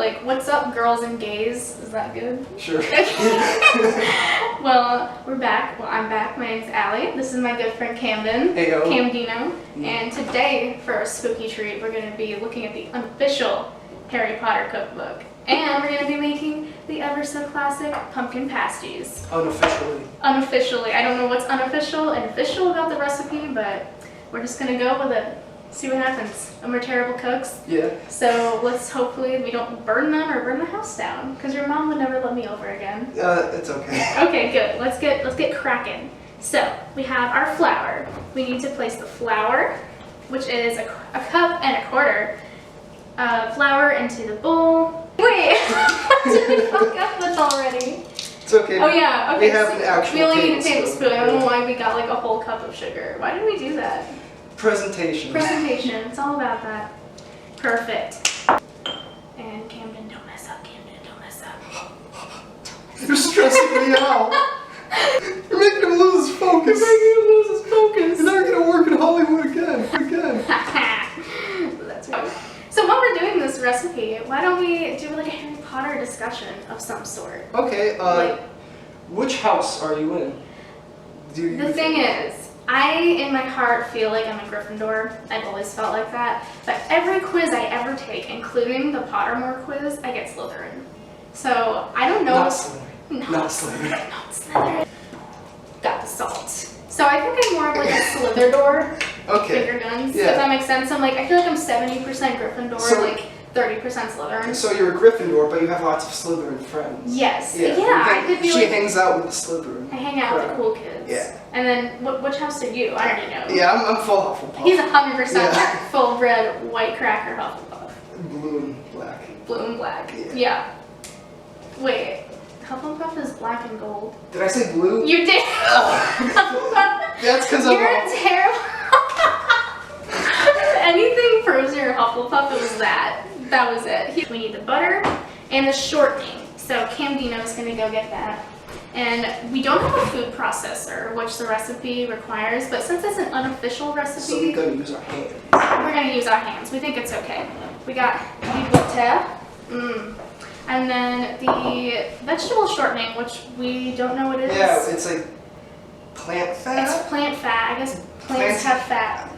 Like, what's up, girls and gays? Is that good? Sure. Well, we're back. Well, I'm back. My name's Allie. This is my good friend Camden. Heyo. Camdino. And today, for our spooky treat, we're going to be looking at the unofficial Harry Potter Cookbook. And we're going to be making the ever so classic pumpkin pasties. Unofficially. Unofficially. I don't know what's unofficial and official about the recipe, but we're just going to go with it. See what happens. And we're terrible cooks. Yeah. So let's hopefully we don't burn them or burn the house down, because your mom would never let me over again. It's okay. Okay, good. Let's get cracking. So we have our flour. We need to place the flour, which is a cup and a quarter of flour, into the bowl. Wait, what did we fuck up with already? It's okay. Oh yeah, okay. We have an actual We only need a tablespoon. tablespoon. I don't know why we got like a whole cup of sugar. Why did we do that? Presentation. Presentation. It's all about that. Perfect. And Camden, don't mess up. Camden, don't mess up. You're stressing me out. You're making him lose his focus. You're making him lose his focus. He's never gonna work in Hollywood again. That's right. So while we're doing this recipe, why don't we do like a Harry Potter discussion of some sort? Okay. Which house are you in? The thing is, I, in my heart, feel like I'm a Gryffindor. I've always felt like that. But every quiz I ever take, including the Pottermore quiz, I get Slytherin. So, I don't know. Not Slytherin. Not Slytherin. Not Slytherin. Got the salt. So I think I'm more of like a Slitherdor. Okay. Finger guns. Yeah. If that makes sense. I'm like, I feel like I'm 70% Gryffindor, So, like 30% Slytherin. So you're a Gryffindor, but you have lots of Slytherin friends. Yes. Yeah. I could be She like. hangs out with the Slytherin. I hang out with the cool kids. Yeah. And then, which house are you? I already know. Yeah, I'm full Hufflepuff. He's 100% Yeah. full-bred white cracker Hufflepuff. Blue and black. Blue and black. Yeah. Wait, Hufflepuff is black and gold. Did I say blue? You did. Hufflepuff. That's because I'm. You're terrible. If anything proves you're a Hufflepuff, it was that. That was it. We need the butter and the shortening. So Camdino's gonna go get that. And we don't have a food processor, which the recipe requires, but since it's an unofficial recipe, So we're gonna use our hands. we're gonna use our hands. We think it's okay. We got the butter, and then the vegetable shortening, which we don't know what it is. Yeah, it's like plant fat. It's plant fat. I guess plants have fat.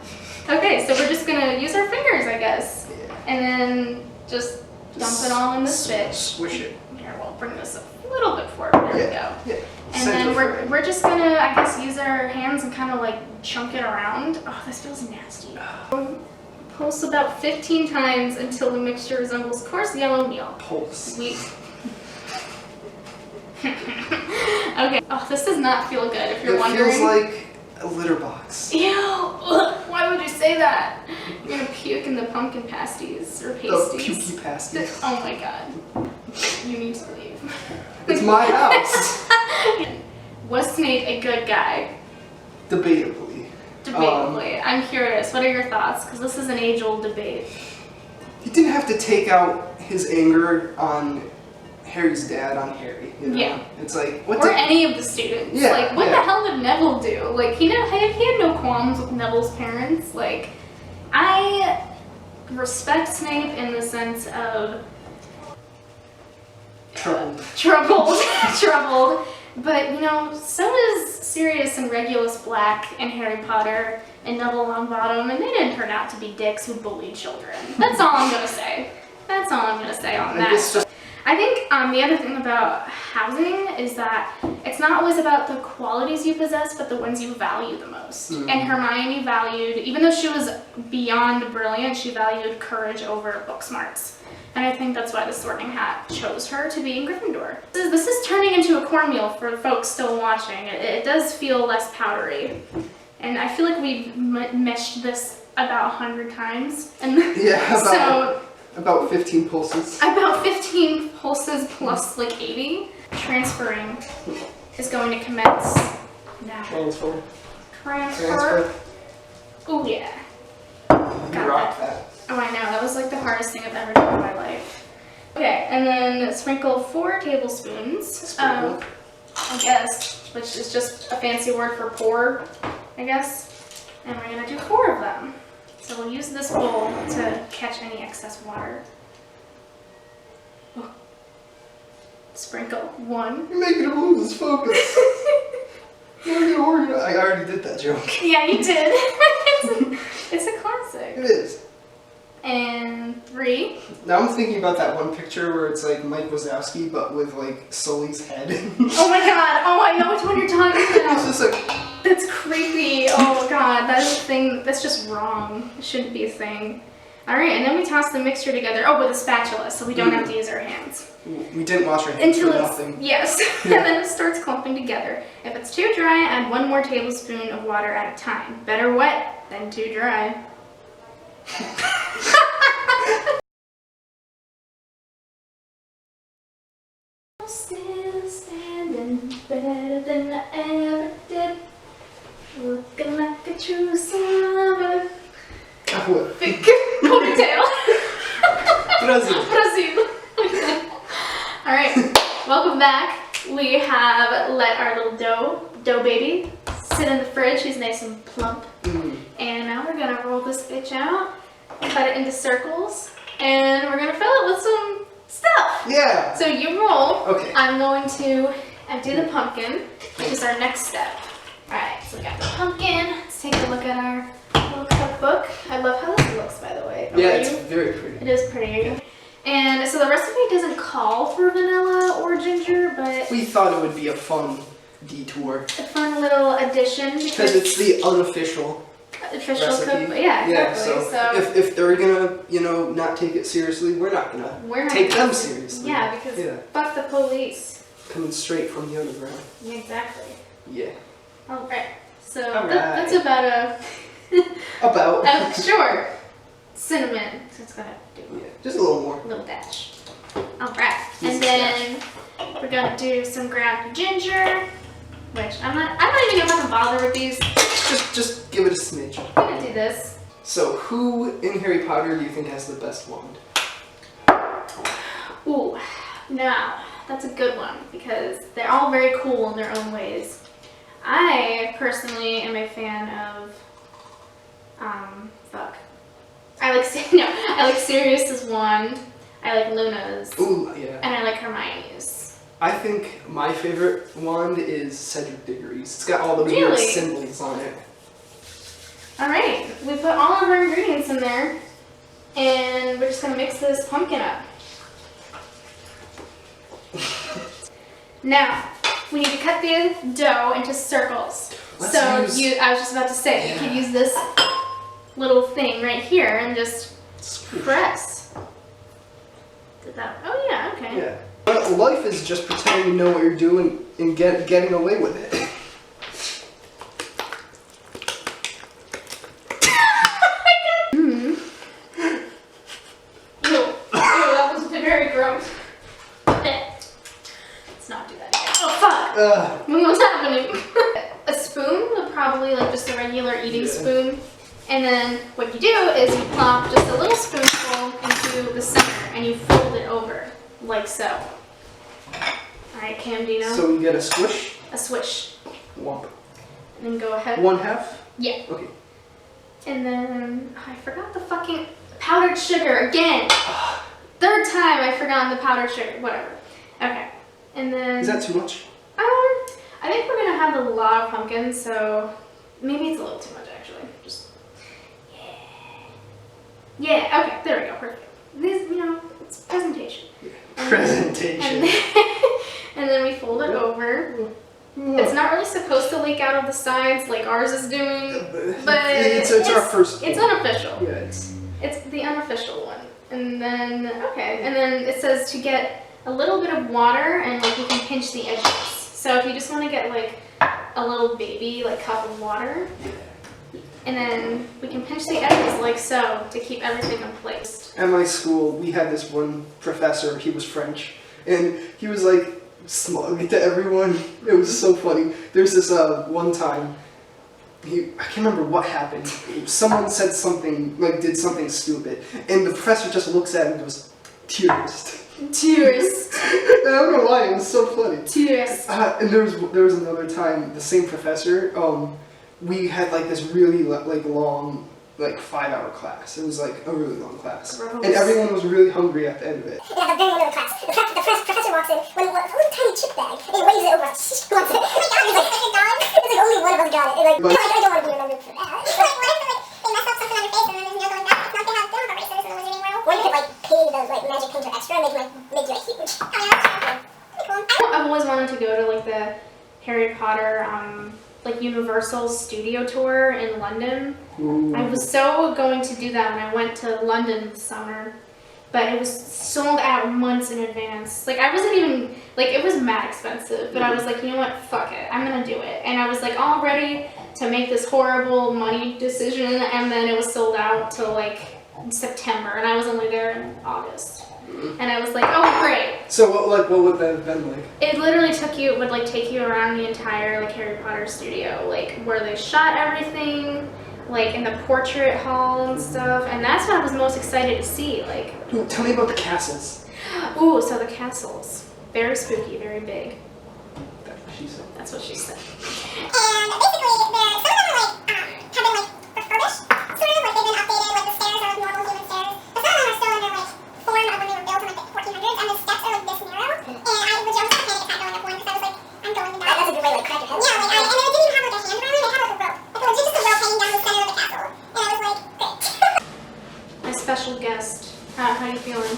Okay, so we're just gonna use our fingers, I guess, and then just dump it all in this bitch. Swish it. Here, we'll bring this a little bit forward. There we go. Yeah. And then we're just gonna, I guess, use our hands and kind of like chunk it around. Oh, this feels nasty. Pulse about 15 times until the mixture resembles coarse yellow meal. Pulse. Okay. Oh, this does not feel good. If you're wondering. It feels like a litter box. Ew! Ugh, why would you say that? You're gonna puke in the pumpkin pasties or pasties. The pukey pasties. Oh my god. You need to leave. It's my house. Was Snape a good guy? Debatably. Debatably. I'm curious. What are your thoughts? Because this is an age-old debate. He didn't have to take out his anger on Harry's dad on Harry. You know? Yeah. It's like Or any of the students. Yeah, Like, what yeah. the hell did Neville do? Like, he had no qualms with Neville's parents. Like, I respect Snape in the sense of troubled. But, you know, so is Sirius and Regulus Black and Harry Potter and Neville Longbottom, and they didn't turn out to be dicks who bullied children. That's all I'm gonna say. That's all I'm gonna say on that. I think the other thing about housing is that it's not always about the qualities you possess, but the ones you value the most. And Hermione valued, even though she was beyond brilliant, she valued courage over book smarts. And I think that's why the Sorting Hat chose her to be in Gryffindor. This is turning into a cornmeal for folks still watching. It does feel less powdery. And I feel like we've meshed this about 100 times. And yeah, about 15 pulses. About 15 pulses plus like 80. Transferring is going to commence now. Transfer. Oh yeah. You rock that. Oh, I know. That was like the hardest thing I've ever done in my life. Okay, and then sprinkle 4 tablespoons. I guess, which is just a fancy word for pour, I guess. And we're gonna do 4 of them. So we'll use this bowl to catch any excess water. Sprinkle 1. You're making him lose his focus. I already did that joke. Yeah, you did. It's a classic. It is. And 3. Now I'm thinking about that one picture where it's like Mike Wazowski, but with like Sully's head. Oh my god! Oh, I know which one you're talking about. It's just like. That's creepy. Oh god, that is a thing. That's just wrong. It shouldn't be a thing. All right, and then we toss the mixture together. Oh, with a spatula, so we don't have to use our hands. We didn't wash our hands for nothing. Yes, Yeah. and then it starts clumping together. If it's too dry, add 1 more tablespoon of water at a time. Better wet than too dry. Still standing better than I ever did. Looking like a true survivor. What? Ponytail. Brazil. Brazil. Alright, welcome back. We have let our little dough baby, sit in the fridge. He's nice and plump. And now we're gonna roll this bitch out, cut it into circles, and we're gonna fill it with some stuff. Yeah. So you roll. Okay. I'm going to empty the pumpkin, which is our next step. Alright, so we got the pumpkin. Let's take a look at our little cookbook. I love how this looks, by the way. Yeah, it's very pretty. It is pretty. And so the recipe doesn't call for vanilla or ginger, but We thought it would be a fun detour. a fun little addition Because it's the unofficial official recipe. cookbook. Yeah, exactly. So if they're gonna, not take it seriously, we're not gonna take them seriously. Yeah, because fuck the police. Coming straight from the underground. Yeah, exactly. Yeah. Alright, so All right. that's about About. sure. Cinnamon. So it's gonna do Yeah, just a little more. a little dash. Alright, and then we're gonna do some ground ginger, which I'm not even gonna bother with these. Just give it a smidge. I'm gonna do this. So who in Harry Potter do you think has the best wand? Ooh, now that's a good one because they're all very cool in their own ways. I personally am a fan of, I like Sirius's wand, I like Luna's, Ooh, yeah. and I like Hermione's. I think my favorite wand is Cedric Diggory's. It's got all those weird Really? symbols on it. Alright, we put all of our ingredients in there, and we're just gonna mix this pumpkin up. Now, we need to cut the dough into circles. I was just about to say, you could use this little thing right here and just press. Did that? Oh yeah, okay. Yeah. But life is just pretending you know what you're doing and getting away with it. Ew, that was very gross. Let's not do that again. Oh fuck! What's happening? A spoon, probably like just a regular eating spoon. And then what you do is you plop just a little spoonful into the center and you fold it over, like so. Alright, Cam, do you know? So you get a squish? A swish. Womp. And then go ahead. 1/2? Yeah. Okay. And then, I forgot the fucking powdered sugar again. Third time I've forgotten the powdered sugar. Whatever. Okay. And then... Is that too much? I think we're gonna have a lot of pumpkins, so maybe it's a little too much actually. Just yeah. Okay, there we go. Perfect. This, it's presentation. Yeah. Presentation. And then we fold it over. It's not really supposed to leak out of the sides like ours is doing, but it's our first. It's unofficial. Yeah, It's the unofficial one. And then and then it says to get a little bit of water and like you can pinch the edges. So if you just want to get like a little baby like cup of water, and then we can pinch the edges like so to keep everything in place. At my school, we had this one professor. He was French, and he was like smug to everyone. It was so funny. There's this one time. I can't remember what happened. Someone said something, like did something stupid, and the professor just looks at him and goes, "Tourist." Tourist. I don't know why, it was so funny. Tourist. And there was another time, the same professor, we had like this really like long, like 5-hour class. It was like a really long class. Gross. And everyone was really hungry at the end of it. Yeah, the very little class. It like, I don't want to be remembered for that. It's like, what if they mess up something on your face and then there's no going back? It's not they have erasers in the Wizarding World. Or you could like pay those like magic painter extra and make you a huge. Oh yeah, that's cool. Pretty cool. I've always wanted to go to like the Harry Potter like Universal studio tour in London. Ooh. I was so going to do that when I went to London this summer, but it was sold out months in advance. Like I wasn't even, like it was mad expensive, but I was like, you know what, fuck it, I'm gonna do it. And I was like all ready to make this horrible money decision, and then it was sold out till like September, and I was only there in August. And I was like, oh great. So what would that have been like? It literally would take you around the entire like Harry Potter studio, like where they shot everything, like in the portrait hall and stuff, and that's what I was most excited to see. Like, Ooh, tell me about the castles. ooh, so the castles, very spooky, very big. That's what she said. That's what she said. And basically, some of them are like, have been like refurbished, sort of like they've been updated, like the stairs are like normal human stairs, but some of them are still in their like form of when they were built in like the 1400s, and the steps are like this narrow. And I was just a panic attack going up one because I was like, I'm going to die. That's a good way to like crack your head. Yeah, like and then it didn't even have like a handrail, they had like a rope, like a legit just a rope hanging down the center of the castle, and I was like, great. My special guest, how are you feeling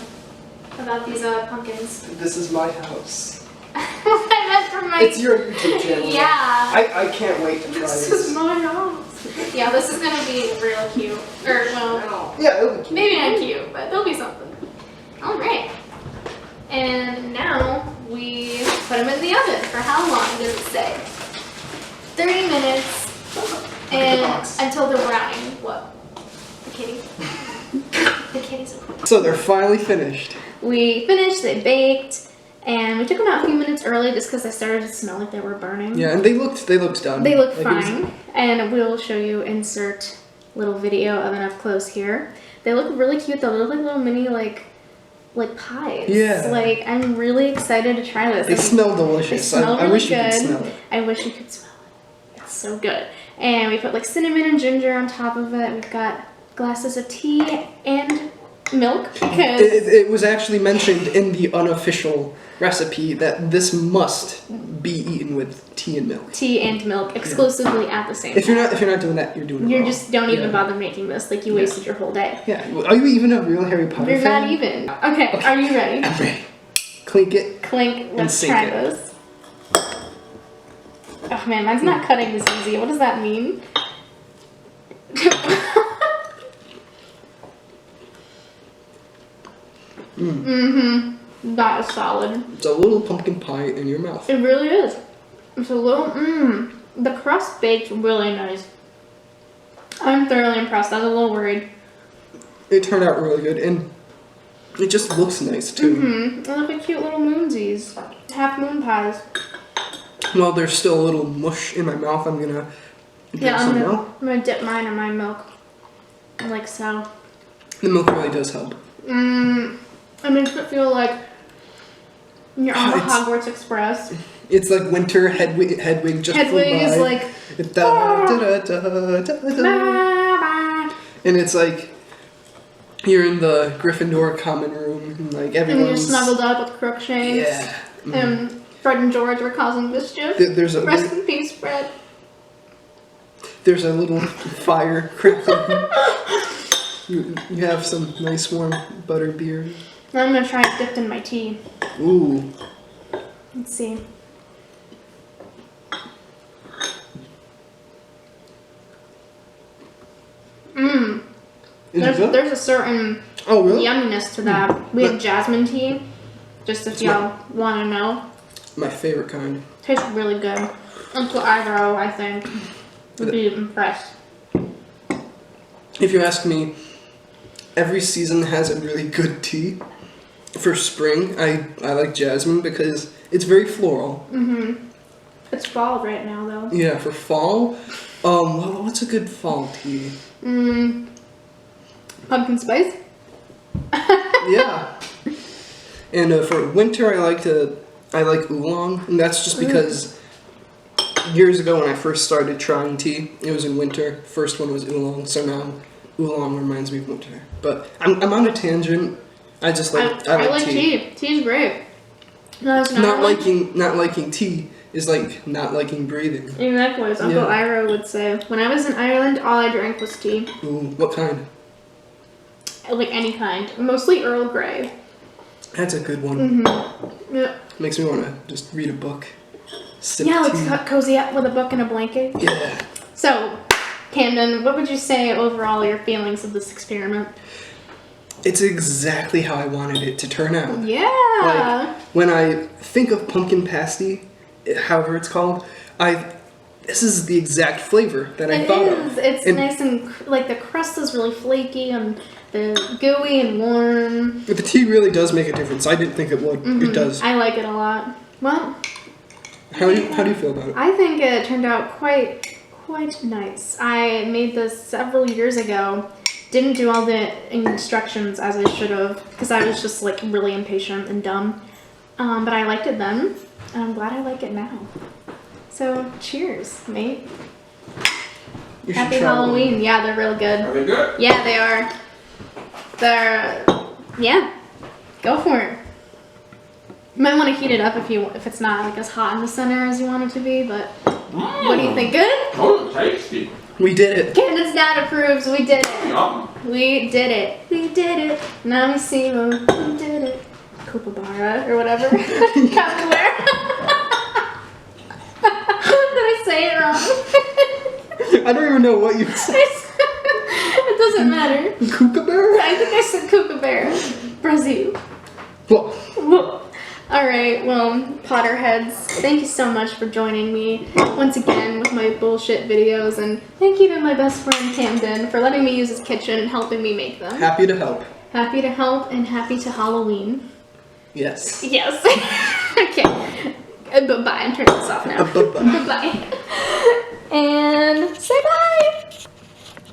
about these pumpkins? This is my house. I meant for my. It's your YouTube channel. Yeah. I can't wait to try This this. is my house. Yeah, this is gonna be real cute. Or well, Yeah, it'll be cute. maybe not cute, but there'll be something. All right. And now we put them in the oven. For how long does it say? 30 minutes. Look at the And box. until they're browning. What? The kitty. The kitty's okay. So they're finally finished. We finished. They baked. And we took them out a few minutes early just because they started to smell like they were burning. Yeah, and they looked done. They look Like, it was- fine. And we'll show you, insert little video of an up close here. They look really cute though. They look like little mini like pies. Yeah. Like I'm really excited to try this. They smell delicious. They smell I wish really you could good. smell it. I wish you could smell it. It's so good. And we put like cinnamon and ginger on top of it. We've got glasses of tea and milk because It was actually mentioned in the unofficial recipe that this must be eaten with tea and milk. tea and milk exclusively at the same If time. you're not doing that, you're doing it You wrong. just don't even Yeah. bother making this. Like you wasted your whole day. Yeah. Are you even a real Harry Potter You're fan? not even. Okay, are you ready? I'm ready. Clink it. Clink, let's sink try it. this. Oh man, mine's not cutting this easy. What does that mean? That is solid. It's a little pumpkin pie in your mouth. It really is. It's a little, the crust baked really nice. I'm thoroughly impressed. I was a little worried. It turned out really good, and it just looks nice too. They look like cute little moonsies. Half moon pies. While there's still a little mush in my mouth, I'm gonna drink Yeah, some milk. I'm gonna dip mine in my milk. Like so. The milk really does help. It makes it feel like you're on the It's- Hogwarts Express. It's like winter. Hedwig just flew Hedwig is by. like, bye. And it's like you're in the Gryffindor common room, and like And you're everyone's snuggled up with Crookshanks. Yeah. And Fred and George were causing mischief. There's Rest in peace, Fred. there's a little fire crackling. You have some nice warm butter beer. Now I'm gonna try it dipped in my tea. Ooh. Let's see. Is it good? There's a certain Oh really? yumminess to that. We have jasmine tea, just if It's y'all want to know. My favorite kind. Tastes really good. Uncle Iroh, I think, would be impressed. If you ask me, every season has a really good tea. For spring, I like jasmine because it's very floral. It's fall right now, though. Yeah, for fall, what's a good fall tea? Pumpkin spice. Yeah. And for winter, I like oolong, and that's just because years ago when I first started trying tea, it was in winter. First one was oolong, so now oolong reminds me of winter. But I'm on a tangent. I just like I like tea. Tea's great. No, it's Not liking tea is like not liking breathing. Exactly, as Uncle Ira would say. When I was in Ireland, all I drank was tea. Ooh, what kind? Like any kind. Mostly Earl Grey. That's a good one. Mm-hmm. Yeah. Makes me want to just read a book. Sip Yeah, tea. let's cozy up with a book and a blanket. Yeah. So, Camden, what would you say overall your feelings of this experiment? It's exactly how I wanted it to turn out. Yeah. Like, when I think of pumpkin pasty, however it's called, this is the exact flavor that I thought of. It's nice and like the crust is really flaky and the gooey and warm. But the tea really does make a difference. I didn't think it would. It does. I like it a lot. Well, How do you feel about it? I think it turned out quite nice. I made this several years ago. Didn't do all the instructions as I should have because I was just like really impatient and dumb. But I liked it then, and I'm glad I like it now. So cheers, mate. You should Happy try one. Halloween. Yeah, they're real good. Are they good? Yeah, they are. Yeah, go for it. You might want to heat it up if it's not like as hot in the center as you want it to be, but what do you think? Good? Oh, tasty. We did it. Candace's dad approves. We did it. Yum. We did it. We did it. Now we see what we did it. Kookaburra or whatever. Captain Ware. Did I say it wrong? I don't even know what you said. It doesn't matter. Kookaburra? I think I said Kookaburra. Brazil. Well, Whoa. Alright, well, Potterheads, thank you so much for joining me once again with my bullshit videos, and thank you to my best friend Camden for letting me use his kitchen and helping me make them. happy to help. Happy to help and happy to Halloween. Yes. Yes. Okay. Bye-bye. I'm turning this off now. Bye-bye. Bye-bye. And say bye.